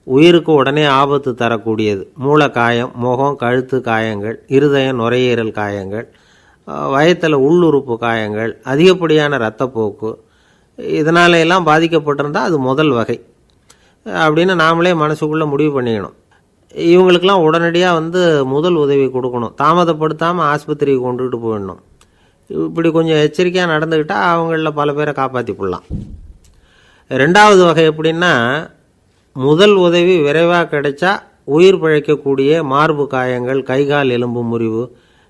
உயிருக்கு உடனே ஆபத்து தரக்கூடியது. மூளை காயம், முகம், கழுத்து காயங்கள், இருதயம், நுரையீரல் காயங்கள், வயத்தில் உள்ளுறுப்பு காயங்கள், அதிகப்படியான இரத்தப்போக்கு, இதனால எல்லாம் பாதிக்கப்பட்டிருந்தால் அது முதல் வகை அப்படின்னு நாமளே மனசுக்குள்ளே முடிவு பண்ணிக்கணும். இவங்களுக்கெல்லாம் உடனடியாக முதல் உதவி கொடுக்கணும். தாமதப்படுத்தாமல் ஆஸ்பத்திரிக்கு கொண்டுகிட்டு போயிடணும். இப்படி கொஞ்சம் எச்சரிக்கையாக நடந்துக்கிட்டால் அவங்களில் பல பேரை காப்பாற்றி போடலாம். 2வது வகை எப்படின்னா, முதல் உதவி விரைவாக கிடைச்சா உயிர் பிழைக்கக்கூடிய மார்பு காயங்கள், கைகால் எலும்பு முறிவு,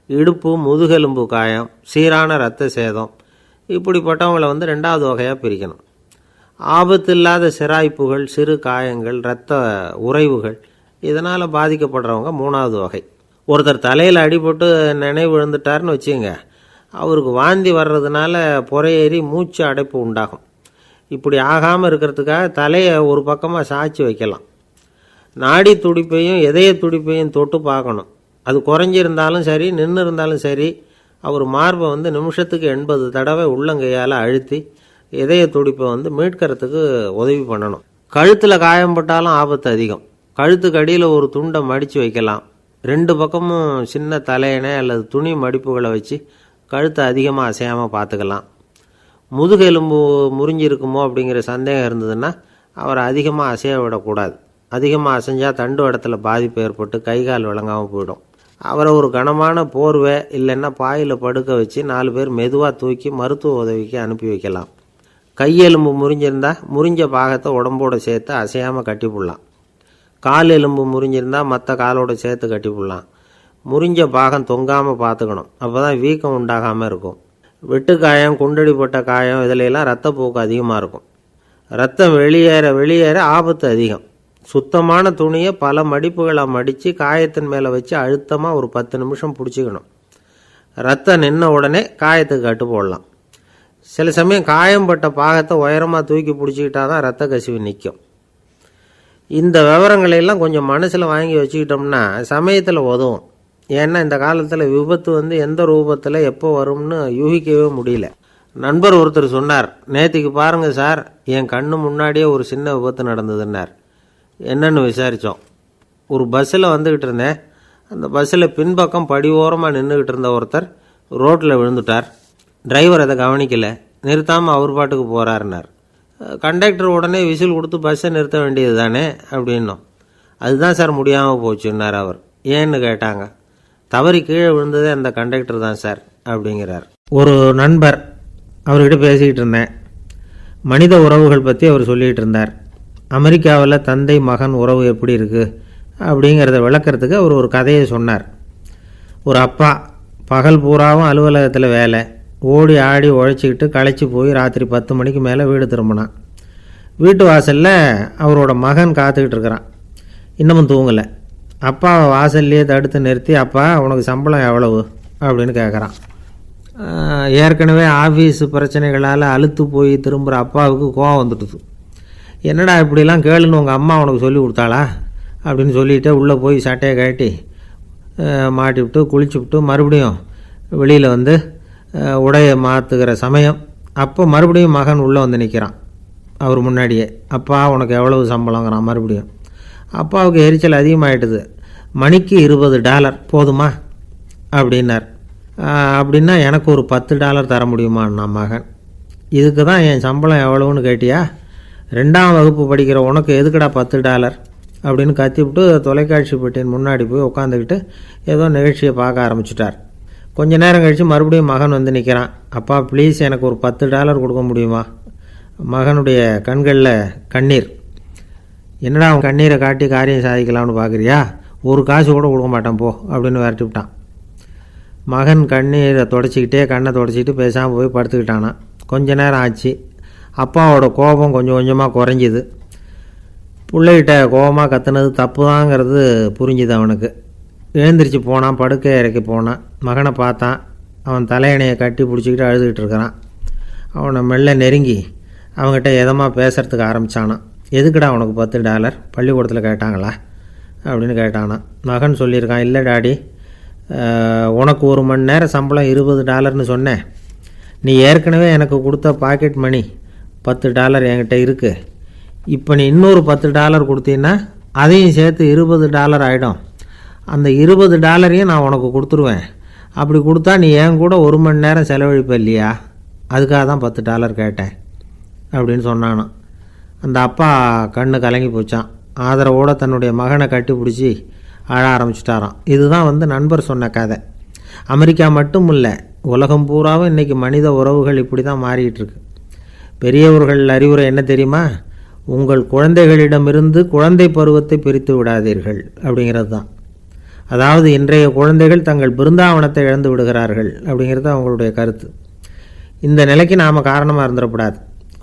இடுப்பு முதுகெலும்பு காயம், சீரான இரத்த சேதம், இப்படிப்பட்டவங்களை 2வது வகையாக பிரிக்கணும். ஆபத்து இல்லாத சிராய்ப்புகள், சிறு காயங்கள், இரத்த உறைவுகள், இதனால் பாதிக்கப்படுறவங்க 3வது வகை. ஒருத்தர் தலையில் அடிபட்டு நினைவு விழுந்துட்டார்னு வச்சுங்க, அவருக்கு வாந்தி வர்றதுனால புறையேறி மூச்சு அடைப்பு உண்டாகும். இப்படி ஆகாமல் இருக்கிறதுக்காக தலையை ஒரு பக்கமாக சாய்ச்சி வைக்கலாம். நாடி துடிப்பையும் இதய துடிப்பையும் தொட்டு பார்க்கணும். அது குறைஞ்சிருந்தாலும் சரி, நின்று இருந்தாலும் சரி, அவர் மார்பை நிமிஷத்துக்கு 80 தடவை உள்ளங்கையால் அழுத்தி இதய துடிப்பை மீட்கிறதுக்கு உதவி பண்ணணும். கழுத்தில் காயம்பட்டாலும் ஆபத்து அதிகம். கழுத்துக்கு அடியில் ஒரு துண்டை மடித்து வைக்கலாம். 2 பக்கமும் சின்ன தலையணை அல்லது துணி மடிப்புகளை வச்சு கழுத்தை அதிகமாக அசையாமல் பார்த்துக்கலாம். முதுகெலும்பு முறிஞ்சிருக்குமோ அப்படிங்கிற சந்தேகம் இருந்ததுன்னா அவரை அதிகமாக அசைய விடக்கூடாது. அதிகமாக அசைஞ்சால் தண்டு இடத்துல பாதிப்பு ஏற்பட்டு கைகால் விளங்காமல் போயிடும். அவரை ஒரு கனமான போர்வை இல்லைன்னா பாயில் படுக்க வச்சு 4 பேர் மெதுவாக தூக்கி மருத்துவ உதவிக்கு அனுப்பி வைக்கலாம். கையெலும்பு முறிஞ்சிருந்தால் முறிஞ்ச பாகத்தை உடம்போடு சேர்த்து அசையாமல் கட்டி போடலாம். கால் எலும்பு முறிஞ்சிருந்தால் மற்ற காலோடு சேர்த்து கட்டி போடலாம். முறிஞ்ச பாகம் தொங்காமல் பார்த்துக்கணும், அப்போ தான் வீக்கம் உண்டாகாமல் இருக்கும். வெட்டு காயம், குண்டடிப்பட்ட காயம், இதிலெல்லாம் ரத்தப்போக்கு அதிகமாக இருக்கும். ரத்தம் வெளியேற ஆபத்து அதிகம். சுத்தமான துணியை பல மடிப்புகளை மடித்து காயத்தின் மேலே வச்சு அழுத்தமாக ஒரு 10 நிமிஷம் பிடிச்சிக்கணும். ரத்தம் நின்ன உடனே காயத்துக்கு கட்டு போடலாம். சில சமயம் காயம்பட்ட பாகத்தை உயரமாக தூக்கி பிடிச்சிக்கிட்டா தான் ரத்த கசிவு நிற்கும். இந்த விவரங்களையெல்லாம் கொஞ்சம் மனசில் வாங்கி வச்சுக்கிட்டோம்னா சமயத்தில் உதவும். ஏன்னா இந்த காலத்தில் விபத்து எந்த ரூபத்தில் எப்போ வரும்னு யூகிக்கவே முடியல. நண்பர் ஒருத்தர் சொன்னார், நேற்றுக்கு பாருங்கள் சார், என் கண்ணு முன்னாடியே ஒரு சின்ன விபத்து நடந்ததுன்னார். என்னன்னு விசாரித்தோம். ஒரு பஸ்ஸில் வந்துக்கிட்டு இருந்தேன். அந்த பஸ்ஸில் பின்பக்கம் படி ஓரமாக நின்றுக்கிட்டு இருந்த ஒருத்தர் ரோட்டில் விழுந்துட்டார். டிரைவர் அதை கவனிக்கலை, நிறுத்தாமல் அவர் பாட்டுக்கு போகிறாருன்னார். கண்டக்டர் உடனே விசில் கொடுத்து பஸ்ஸை நிறுத்த வேண்டியது தானே அப்படின்னோம். அதுதான் சார் முடியாமல் போச்சுன்னார் அவர். ஏன்னு கேட்டாங்க. தவறி கீழே விழுந்ததே அந்த கண்டக்டர் தான் சார் அப்படிங்கிறார். ஒரு நண்பர் அவர்கிட்ட பேசிக்கிட்டு இருந்தேன். மனித உறவுகள் பற்றி அவர் சொல்லிகிட்டு இருந்தார். அமெரிக்காவில் தந்தை மகன் உறவு எப்படி இருக்குது அப்படிங்கிறத விளக்கிறதுக்கு அவர் ஒரு கதையை சொன்னார். ஒரு அப்பா பகல் பூராவும் அலுவலகத்தில் வேலை, ஓடி ஆடி உழைச்சிக்கிட்டு களைச்சி போய் ராத்திரி 10 மணிக்கு மேலே வீடு திரும்பினான். வீட்டு வாசலில் அவரோட மகன் காத்துக்கிட்டு இருக்கிறான். இன்னமும் தூங்கலை. அப்பாவை வாசல்லையே தடுத்து நிறுத்தி, அப்பா உனக்கு சம்பளம் எவ்வளவு அப்படின்னு கேட்குறான். ஏற்கனவே ஆஃபீஸ் பிரச்சனைகளால் அழுத்து போய் திரும்புகிற அப்பாவுக்கு கோவம் வந்துடுது. என்னடா இப்படிலாம் கேளுன்னு உங்கள் அம்மா உனக்கு சொல்லி கொடுத்தாளா அப்படின்னு சொல்லிவிட்டு உள்ளே போய் சட்டையை கட்டி மாட்டிவிட்டு குளிச்சுவிட்டு மறுபடியும் வெளியில் வந்து உடையை மாற்றுகிற சமயம் அப்போ மறுபடியும் மகன் உள்ளே வந்து நிற்கிறான் அவர் முன்னாடியே. அப்பா உனக்கு எவ்வளவு சம்பளங்கிறான் மறுபடியும். அப்பாவுக்கு எரிச்சல் அதிகமாகிட்டுது. மணிக்கு $20 போதுமா அப்படின்னார். அப்படின்னா எனக்கு ஒரு $10 தர முடியுமான்னா மகன். இதுக்கு தான் என் சம்பளம் எவ்வளவுன்னு கேட்டியா? 2ஆம் வகுப்பு படிக்கிற உனக்கு எதுக்குடா $10 அப்படின்னு கத்திவிட்டு தொலைக்காட்சி பெட்டியின் முன்னாடி போய் உட்காந்துக்கிட்டு ஏதோ நிகழ்ச்சியை பார்க்க ஆரம்பிச்சிட்டார். கொஞ்ச நேரம் கழித்து மறுபடியும் மகன் வந்து நிற்கிறான். அப்பா ப்ளீஸ் எனக்கு ஒரு $10 கொடுக்க முடியுமா? மகனுடைய கண்களில் கண்ணீர். என்னடா அவன் கண்ணீரை காட்டி காரியம் சாதிக்கலாம்னு பார்க்குறியா? ஒரு காசு கூட கொடுக்க மாட்டான் போ அப்படின்னு விரட்டி விட்டான். மகன் கண்ணீரை தொடச்சிக்கிட்டே கண்ணை தொடச்சிக்கிட்டு பேசாமல் போய் படுத்துக்கிட்டானா. கொஞ்ச நேரம் ஆச்சு. அப்பாவோட கோபம் கொஞ்சம் கொஞ்சமாக குறைஞ்சிது. பிள்ளைகிட்ட கோபமாக கத்துனது தப்பு தாங்கிறது புரிஞ்சுது அவனுக்கு. எழுந்திரிச்சு போனான், படுக்கை இறக்கி போனான். மகனை பார்த்தான். அவன் தலையணையை கட்டி பிடிச்சிக்கிட்டு அழுதுகிட்டு இருக்கிறான். அவனை மெல்ல நெருங்கி அவங்ககிட்ட எதமாக பேசுகிறதுக்கு ஆரம்பித்தானான். எதுக்குடா உனக்கு $10 பள்ளிக்கூடத்தில் கேட்டாங்களா அப்படின்னு கேட்டானான். மகன் சொல்லியிருக்கான், இல்லை டாடி, உனக்கு 1 மணி நேரம் சம்பளம் $20ன்னு சொன்னேன். நீ ஏற்கனவே எனக்கு கொடுத்த பாக்கெட் மணி $10 என்கிட்ட இருக்குது. இப்போ நீ இன்னொரு $10 கொடுத்தீங்கன்னா அதையும் சேர்த்து $20 ஆகிடும். அந்த $20 நான் உனக்கு கொடுத்துருவேன். அப்படி கொடுத்தா நீ என் கூட 1 மணி நேரம் செலவழிப்ப இல்லையா? அதுக்காக தான் $10 கேட்டேன் அப்படின்னு சொன்னானோ. அந்த அப்பா கண்ணு கலங்கி போச்சான். ஆதரவோடு தன்னுடைய மகனை கட்டி பிடிச்சி அழ ஆரம்பிச்சிட்டாராம். இதுதான் நண்பர் சொன்ன கதை. அமெரிக்கா மட்டும் இல்லை, உலகம் பூராவும் இன்றைக்கி மனித உறவுகள் இப்படி தான் மாறிக்கிட்டு இருக்கு. பெரியவர்கள் அறிவுரை என்ன தெரியுமா? உங்கள் குழந்தைகளிடமிருந்து குழந்தை பருவத்தை பிரித்து விடாதீர்கள் அப்படிங்கிறது தான். அதாவது இன்றைய குழந்தைகள் தங்கள் பிருந்தாவனத்தை இழந்து விடுகிறார்கள் அப்படிங்கிறது அவங்களுடைய கருத்து. இந்த நிலைக்கு நாம் காரணமாக இருந்துடக்கூடாது.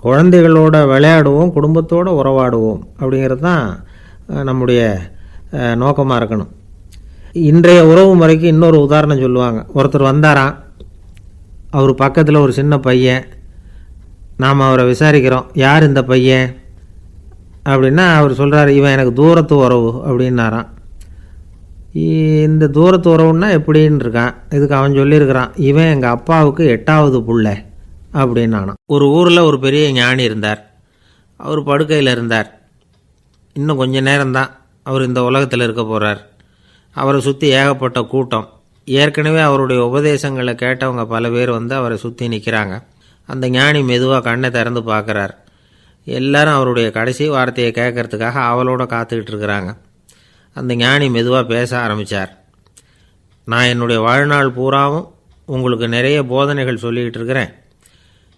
குழந்தைகளோட விளையாடுவோம், குடும்பத்தோடு உறவாடுவோம் அப்படிங்கிறது தான் நம்முடைய நோக்கமாக இருக்கணும். இன்றைய உறவு முறைக்கு இன்னொரு உதாரணம் சொல்லுவாங்க. ஒருத்தர் வந்தாராம். அவர் பக்கத்தில் ஒரு சின்ன பையன். நாம் அவரை விசாரிக்கிறோம், யார் இந்த பையன் அப்படின்னா அவர் சொல்கிறார், இவன் எனக்கு தூரத்து உறவு அப்படின்னாராம். இந்த தூரத்து உறவுன்னா எப்படின்னு இருக்கான். இதுக்கு அவன் சொல்லியிருக்கிறான், இவன் எங்கள் அப்பாவுக்கு 8வது புள்ளை அப்படின்னானான். ஒரு ஊரில் ஒரு பெரிய ஞானி இருந்தார். அவர் படுக்கையில் இருந்தார். இன்னும் கொஞ்ச நேரம்தான் அவர் இந்த உலகத்தில் இருக்க போகிறார். அவரை சுற்றி ஏகப்பட்ட கூட்டம். ஏற்கனவே அவருடைய உபதேசங்களை கேட்டவங்க பல பேர் அவரை சுற்றி நிற்கிறாங்க. அந்த ஞானி மெதுவாக கண்ணை திறந்து பார்க்குறார். எல்லாரும் அவருடைய கடைசி வார்த்தையை கேட்கறதுக்காக அவளோட காத்துக்கிட்டு இருக்கிறாங்க. அந்த ஞானி மெதுவாக பேச ஆரம்பித்தார். நான் என்னுடைய வாழ்நாள் பூராவும் உங்களுக்கு நிறைய போதனைகள் சொல்லிக்கிட்டு இருக்கிறேன்.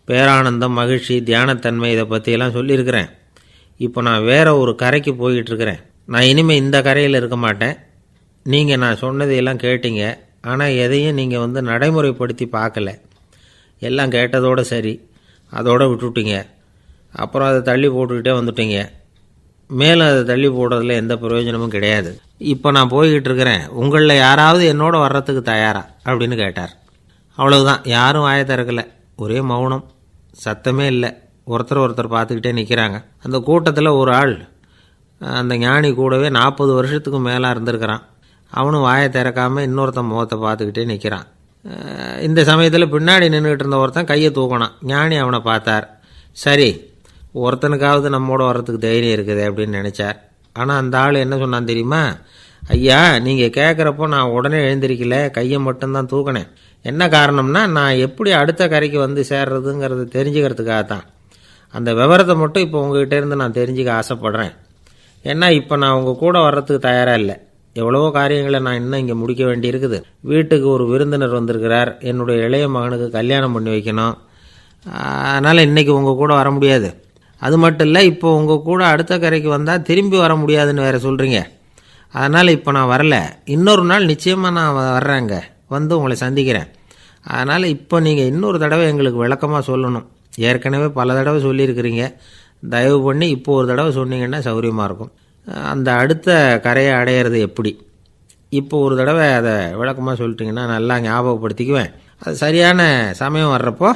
பேரானந்தம், மகிழ்ச்சி, தியானத்தன்மை இதை பற்றியெல்லாம் சொல்லியிருக்கிறேன். இப்போ நான் வேறு ஒரு கரைக்கு போய்கிட்டு இருக்கிறேன். நான் இனிமேல் இந்த கரையில் இருக்க மாட்டேன். நீங்கள் நான் சொன்னதையெல்லாம் கேட்டீங்க, ஆனால் எதையும் நீங்கள் நடைமுறைப்படுத்தி பார்க்கல. எல்லாம் கேட்டதோடு சரி, அதோடு விட்டுவிட்டீங்க. அப்புறம் அதை தள்ளி போட்டுக்கிட்டே வந்துட்டீங்க. மேலும் அதை தள்ளி போடுறதுல எந்த பிரயோஜனமும் கிடையாது. இப்போ நான் போய்கிட்டு இருக்கிறேன். உங்களில் யாராவது என்னோட வர்றதுக்கு தயாரா அப்படின்னு கேட்டார். அவ்வளவுதான். யாரும் வாயை திறக்கலை. ஒரே மௌனம், சத்தமே இல்லை. ஒருத்தர் பார்த்துக்கிட்டே நிற்கிறாங்க. அந்த கூட்டத்தில் ஒரு ஆள் அந்த ஞானி கூடவே 40 வருஷத்துக்கு மேலே இருந்திருக்கிறான். அவனும் வாயை திறக்காமல் இன்னொருத்தன் முகத்தை பார்த்துக்கிட்டே நிற்கிறான். இந்த சமயத்தில் பின்னாடி நின்றுக்கிட்டு இருந்த ஒருத்தன் கையை தூக்கினான். ஞானி அவனை பார்த்தார். சரி, ஒருத்தனுக்காவது நம்மோட வர்றதுக்கு தைரியம் இருக்குது அப்படின்னு நினச்சார். ஆனால் அந்த ஆள் என்ன சொன்னான் தெரியுமா? ஐயா, நீங்கள் கேட்குறப்போ நான் உடனே எழுந்திருக்கல, கையை மட்டும்தான் தூக்கினேன். என்ன காரணம்னா, நான் எப்படி அடுத்த கரைக்கு சேர்றதுங்கிறத தெரிஞ்சுக்கிறதுக்காக தான். அந்த விவரத்தை மட்டும் இப்போ உங்ககிட்ட இருந்து நான் தெரிஞ்சுக்க ஆசைப்பட்றேன். ஏன்னா இப்போ நான் உங்கள் கூட வர்றதுக்கு தயாராக இல்லை. எவ்வளவோ காரியங்களை நான் இன்னும் இங்கே முடிக்க வேண்டியிருக்குது. வீட்டுக்கு ஒரு விருந்தினர் வந்திருக்கிறார், என்னுடைய இளைய மகனுக்கு கல்யாணம் பண்ணி வைக்கணும். அதனால் இன்றைக்கி உங்கள் கூட வர முடியாது. அது மட்டும் இல்லை, இப்போ உங்கள் கூட அடுத்த கரைக்கு வந்தால் திரும்பி வர முடியாதுன்னு வேறு சொல்கிறீங்க. அதனால் இப்போ நான் வரல. இன்னொரு நாள் நிச்சயமாக நான் வர்றேங்க, வந்து உங்களை சந்திக்கிறேன். அதனால் இப்போ நீங்கள் இன்னொரு தடவை எங்களுக்கு விளக்கமாக சொல்லணும். ஏற்கனவே பல தடவை சொல்லியிருக்கிறீங்க. தயவு பண்ணி இப்போ ஒரு தடவை சொன்னீங்கன்னா சௌகரியமாக இருக்கும். அந்த அடுத்த கரையை அடையிறது எப்படி, இப்போ ஒரு தடவை அதை விளக்கமாக சொல்லிட்டிங்கன்னா நல்லா ஞாபகப்படுத்திக்குவேன். அது சரியான சமயம் வர்றப்போ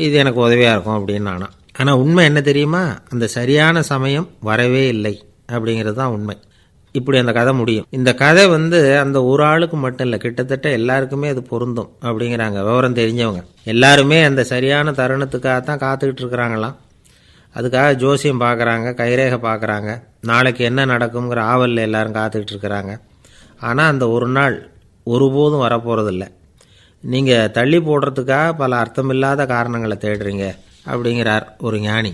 இது எனக்கு உதவியாக இருக்கும் அப்படின்னு நானா. ஆனால் உண்மை என்ன தெரியுமா, அந்த சரியான சமயம் வரவே இல்லை அப்படிங்கிறது தான் உண்மை. இப்படி அந்த கதை முடியும். இந்த கதை அந்த ஒரு ஆளுக்கு மட்டும் இல்லை, கிட்டத்தட்ட எல்லாருக்குமே அது பொருந்தும் அப்படிங்கிறாங்க விவரம் தெரிஞ்சவங்க. எல்லாருமே அந்த சரியான தருணத்துக்காகத்தான் காத்துக்கிட்டு இருக்கிறாங்களாம். அதுக்காக ஜோசியம் பார்க்குறாங்க, கைரேகை பார்க்குறாங்க, நாளைக்கு என்ன நடக்குங்கிற ஆவலில் எல்லோரும் காத்துக்கிட்டு இருக்கிறாங்க. ஆனால் அந்த ஒரு நாள் ஒருபோதும் வரப்போகிறதில்ல. நீங்கள் தள்ளி போடுறதுக்காக பல அர்த்தமில்லாத காரணங்களை தேடுறீங்க அப்படிங்கிறார் ஒரு ஞானி.